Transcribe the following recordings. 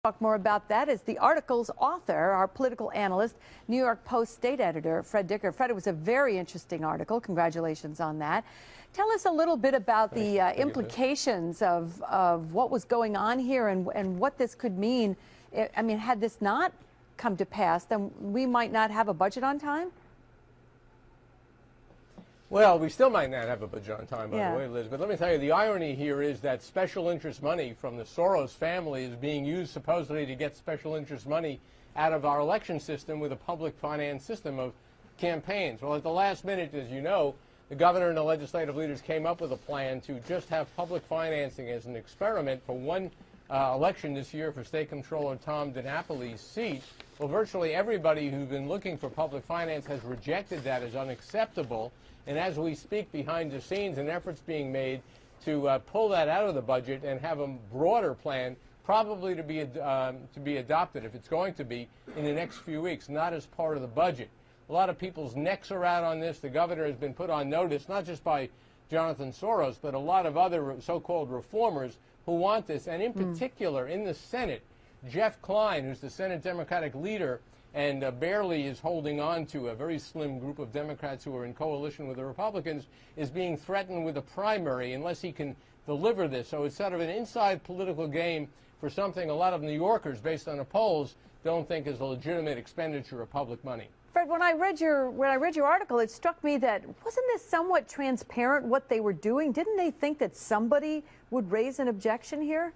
Talk more about that is the article's author, our political analyst, New York Post state editor, Fred Dicker. Fred, it was a very interesting article. Congratulations on that. Tell us a little bit about the implications of what was going on here and what this could mean. I mean, had this not come to pass, then we might not have a budget on time? Well, we still might not have a budget on time, by the way, Liz. But let me tell you, the irony here is that special interest money from the Soros family is being used supposedly to get special interest money out of our election system with a public finance system of campaigns. Well, at the last minute, as you know, the governor and the legislative leaders came up with a plan to just have public financing as an experiment for one election this year for State Comptroller Tom DiNapoli's seat. Well, virtually everybody who's been looking for public finance has rejected that as unacceptable. And as we speak, behind the scenes, an effort's being made to pull that out of the budget and have a broader plan, probably to be adopted, if it's going to be, in the next few weeks, not as part of the budget. A lot of people's necks are out on this. The governor has been put on notice, not just by Jonathan Soros, but a lot of other so-called reformers who want this. And in particular, in the Senate, Jeff Klein, who's the Senate Democratic leader, and barely is holding on to a very slim group of Democrats who are in coalition with the Republicans, is being threatened with a primary unless he can deliver this. So it's sort of an inside political game for something a lot of New Yorkers, based on the polls, don't think is a legitimate expenditure of public money. Fred, when I read your article, it struck me that wasn't this somewhat transparent what they were doing? Didn't they think that somebody would raise an objection here?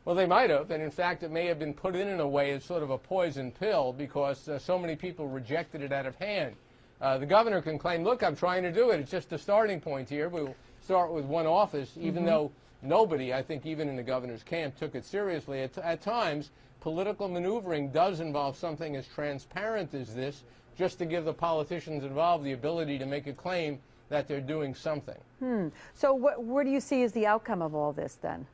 Well, they might have, and in fact, it may have been put in a way as sort of a poison pill because so many people rejected it out of hand. The governor can claim, look, I'm trying to do it. It's just a starting point here. We'll start with one office, even though nobody, I think even in the governor's camp, took it seriously. At times, political maneuvering does involve something as transparent as this, just to give the politicians involved the ability to make a claim that they're doing something. So where do you see is the outcome of all this then?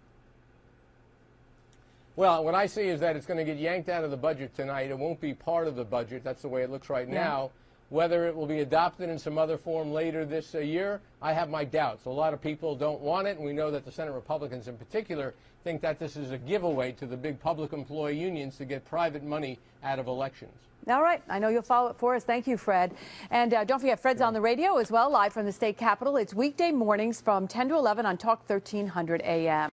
Well, what I see is that it's going to get yanked out of the budget tonight. It won't be part of the budget. That's the way it looks right now. Whether it will be adopted in some other form later this year, I have my doubts. A lot of people don't want it, and we know that the Senate Republicans in particular think that this is a giveaway to the big public employee unions to get private money out of elections. All right. I know you'll follow it for us. Thank you, Fred. And don't forget, Fred's on the radio as well, live from the state capitol. It's weekday mornings from 10 to 11 on Talk 1300 AM.